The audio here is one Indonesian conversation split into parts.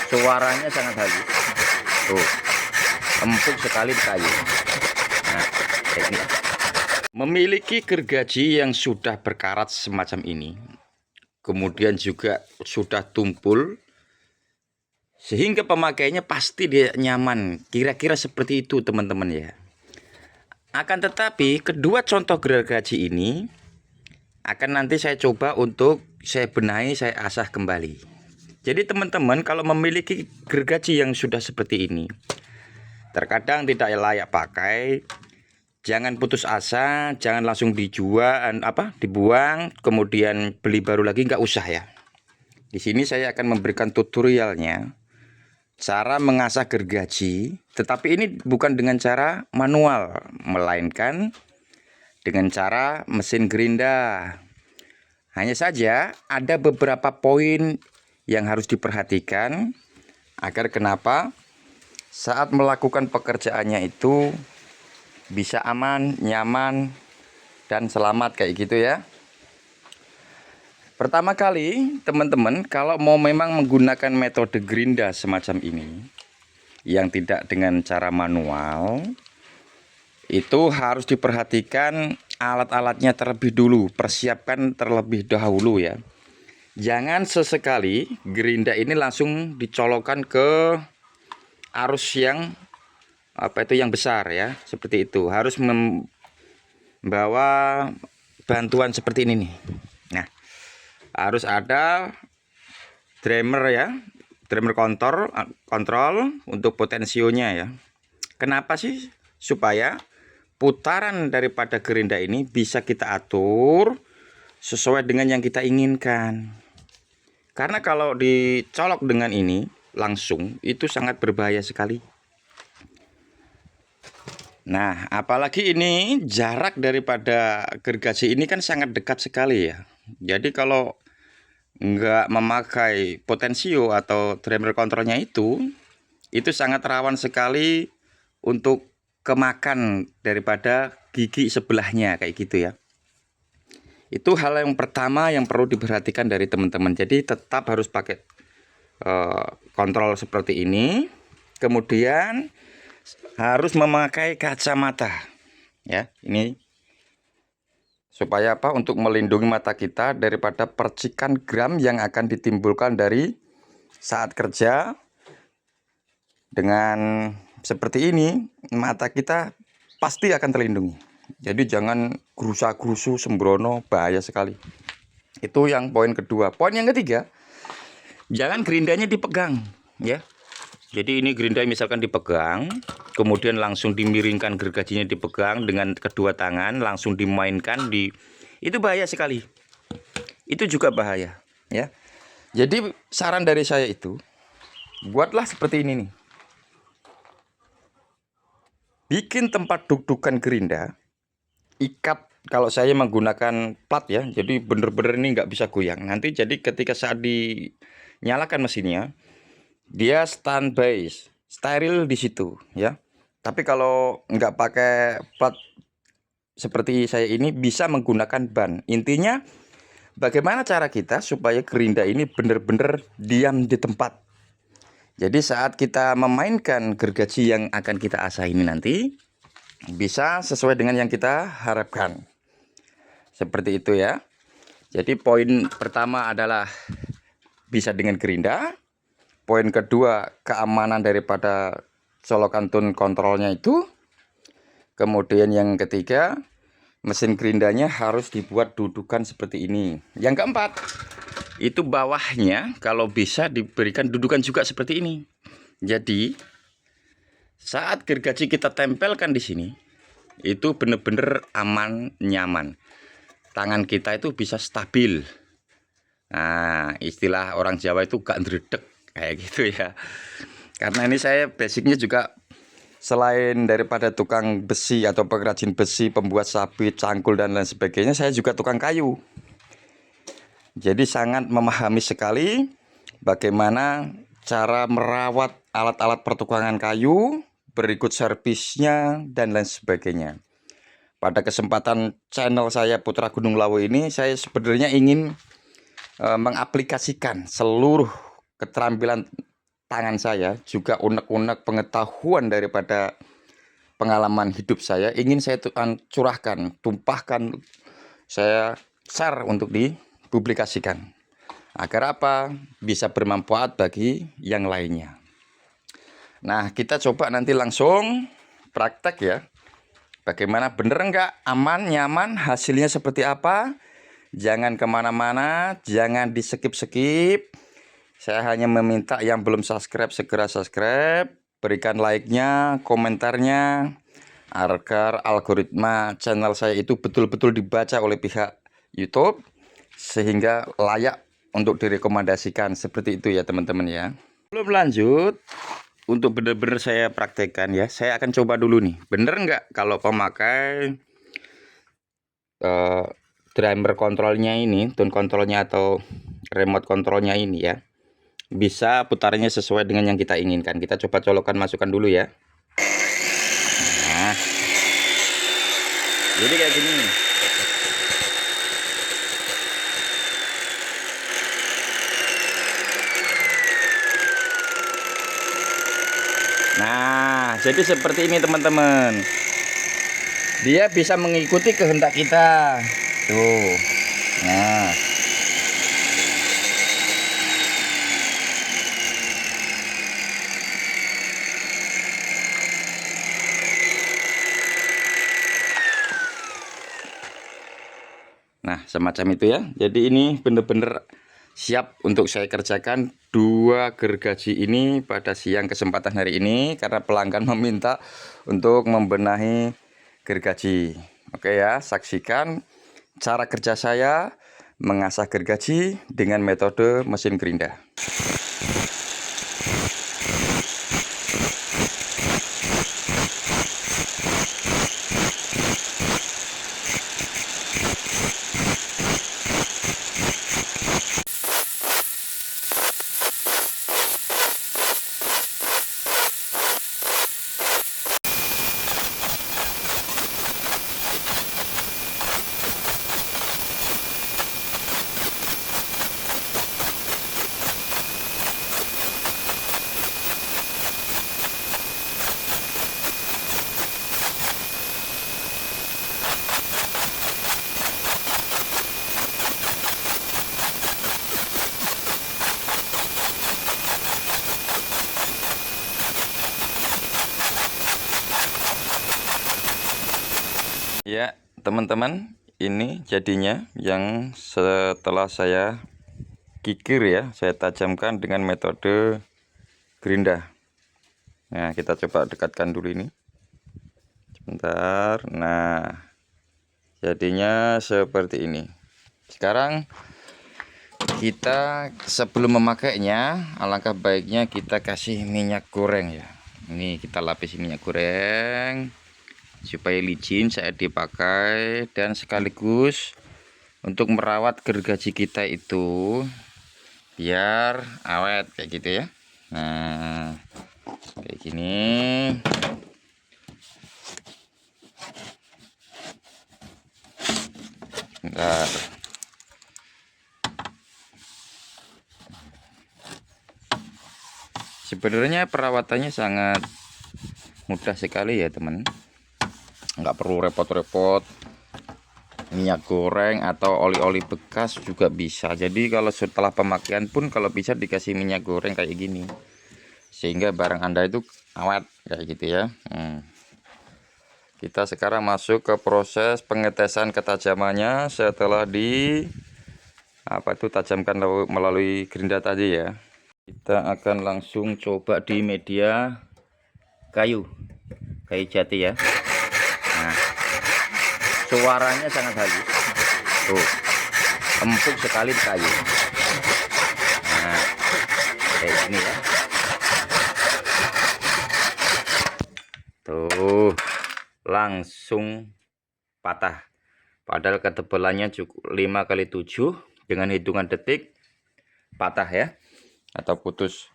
Suaranya sangat halus. Tuh, empuk sekali kayu. Nah, kayak gini. Memiliki gergaji yang sudah berkarat semacam ini, kemudian juga sudah tumpul, sehingga pemakainya pasti dia nyaman. Kira-kira seperti itu teman-teman ya. Akan tetapi kedua contoh gergaji ini akan nanti saya coba untuk saya benahi, saya asah kembali. Jadi teman-teman kalau memiliki gergaji yang sudah seperti ini, terkadang tidak layak pakai, jangan putus asa, jangan langsung dibuang, kemudian beli baru lagi, nggak usah ya. Di sini saya akan memberikan tutorialnya, cara mengasah gergaji, tetapi ini bukan dengan cara manual, melainkan dengan cara mesin gerinda. Hanya saja ada beberapa poin yang harus diperhatikan agar kenapa saat melakukan pekerjaannya itu bisa aman, nyaman, dan selamat kayak gitu ya. Pertama kali teman-teman kalau mau memang menggunakan metode gerinda semacam ini yang tidak dengan cara manual, itu harus diperhatikan alat-alatnya terlebih dulu, persiapkan terlebih dahulu ya. Jangan sesekali gerinda ini langsung dicolokkan ke arus yang yang besar ya, seperti itu. Harus membawa bantuan seperti ini nih. Nah, harus ada drummer ya, drummer kontrol untuk potensionya ya. Kenapa sih? Supaya putaran daripada gerinda ini bisa kita atur sesuai dengan yang kita inginkan. Karena kalau dicolok dengan ini langsung itu sangat berbahaya sekali. Nah, apalagi ini jarak daripada gergaji ini kan sangat dekat sekali ya. Jadi kalau nggak memakai potensio atau drummer kontrolnya itu sangat rawan sekali untuk kemakan daripada gigi sebelahnya kayak gitu ya. Itu hal yang pertama yang perlu diperhatikan dari teman-teman. Jadi tetap harus pakai kontrol seperti ini. Kemudian harus memakai kacamata ya. Ini supaya apa? Untuk melindungi mata kita daripada percikan gram yang akan ditimbulkan dari saat kerja. Dengan seperti ini mata kita pasti akan terlindungi. Jadi jangan gerusa-gerusu sembrono, bahaya sekali. Itu yang poin kedua. Poin yang ketiga, jangan gerindanya dipegang ya. Jadi ini gerinda misalkan dipegang, kemudian langsung dimiringkan, gergajinya dipegang dengan kedua tangan, langsung dimainkan itu bahaya sekali. Itu juga bahaya ya. Jadi saran dari saya itu, buatlah seperti ini nih. Bikin tempat duk-dukan gerinda, ikat, kalau saya menggunakan plat ya, jadi bener-bener ini nggak bisa goyang. Nanti jadi ketika saat dinyalakan mesinnya, dia standby, steril di situ ya. Tapi kalau nggak pakai plat seperti saya ini, bisa menggunakan ban. Intinya bagaimana cara kita supaya gerinda ini bener-bener diam di tempat. Jadi saat kita memainkan gergaji yang akan kita asah ini nanti bisa sesuai dengan yang kita harapkan. Seperti itu ya. Jadi poin pertama adalah bisa dengan gerinda. Poin kedua, keamanan daripada colokan tune kontrolnya itu. Kemudian yang ketiga, mesin gerindanya harus dibuat dudukan seperti ini. Yang keempat, itu bawahnya kalau bisa diberikan dudukan juga seperti ini. Jadi saat gergaji kita tempelkan di sini, itu benar-benar aman, nyaman. Tangan kita itu bisa stabil. Nah, istilah orang Jawa itu gak ndredeg kayak gitu ya. Karena ini saya basicnya juga selain daripada tukang besi atau pengrajin besi, pembuat sabit, cangkul dan lain sebagainya, saya juga tukang kayu. Jadi sangat memahami sekali bagaimana cara merawat alat-alat pertukangan kayu, berikut servisnya dan lain sebagainya. Pada kesempatan channel saya Putra Gunung Lawu ini, saya sebenarnya ingin mengaplikasikan seluruh keterampilan tangan saya, juga unek-unek pengetahuan daripada pengalaman hidup saya, ingin saya curahkan, tumpahkan, saya share untuk dipublikasikan. Agar apa? Bisa bermanfaat bagi yang lainnya. Nah, kita coba nanti langsung praktek ya. Bagaimana, bener nggak? Aman, nyaman, hasilnya seperti apa? Jangan kemana-mana, jangan di skip-skip. Saya hanya meminta yang belum subscribe, segera subscribe. Berikan like-nya, komentarnya, agar algoritma channel saya itu betul-betul dibaca oleh pihak YouTube, sehingga layak untuk direkomendasikan. Seperti itu ya teman-teman ya. Belum lanjut, untuk benar-benar saya praktekkan ya, saya akan coba dulu nih, bener nggak kalau pemakai driver kontrolnya ini, tune kontrolnya atau remote kontrolnya ini ya, bisa putarnya sesuai dengan yang kita inginkan. Kita coba colokkan, masukkan dulu ya. Nah, jadi kayak gini. Nah, jadi seperti ini teman-teman. Dia bisa mengikuti kehendak kita. Tuh. Nah. Nah, semacam itu ya. Jadi ini benar-benar siap untuk saya kerjakan 2 gergaji ini pada siang kesempatan hari ini, karena pelanggan meminta untuk membenahi gergaji. Oke ya, saksikan cara kerja saya mengasah gergaji dengan metode mesin gerinda. Ya, teman-teman, ini jadinya yang setelah saya kikir ya, saya tajamkan dengan metode gerinda. Nah, kita coba dekatkan dulu ini. Sebentar. Nah, jadinya seperti ini. Sekarang kita sebelum memakainya, alangkah baiknya kita kasih minyak goreng ya. Ini kita lapis minyak goreng supaya licin saat dipakai, dan sekaligus untuk merawat gergaji kita itu biar awet kayak gitu ya. Nah, kayak gini. Bentar. Sebenarnya perawatannya sangat mudah sekali ya teman, nggak perlu repot-repot. Minyak goreng atau oli-oli bekas juga bisa. Jadi kalau setelah pemakaian pun kalau bisa dikasih minyak goreng kayak gini, sehingga barang Anda itu awet kayak gitu ya. Kita sekarang masuk ke proses pengetesan ketajamannya setelah tajamkan melalui gerinda tadi ya. Kita akan langsung coba di media kayu jati ya. Nah, suaranya sangat halus. Tuh, empuk sekali kayu. Nah, kayak gini ya. Tuh, langsung patah. Padahal ketebalannya cukup 5x7 dengan hitungan detik patah ya, atau putus.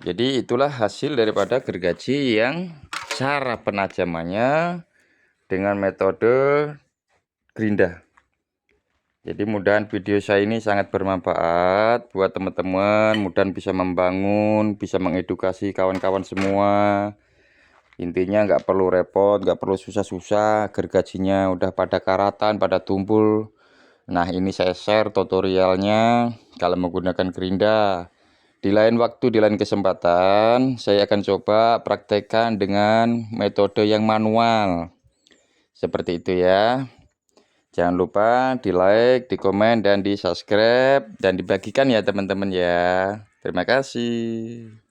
Jadi itulah hasil daripada gergaji yang cara penajamannya dengan metode gerinda. Jadi mudahan video saya ini sangat bermanfaat buat teman-teman, mudahan bisa membangun, bisa mengedukasi kawan-kawan semua. Intinya nggak perlu repot, nggak perlu susah-susah, gergajinya udah pada karatan, pada tumpul. Nah, ini saya share tutorialnya kalau menggunakan gerinda. Di lain waktu, di lain kesempatan, saya akan coba praktekkan dengan metode yang manual. Seperti itu ya. Jangan lupa di like, di komen, dan di subscribe, dan dibagikan ya teman-teman ya. Terima kasih.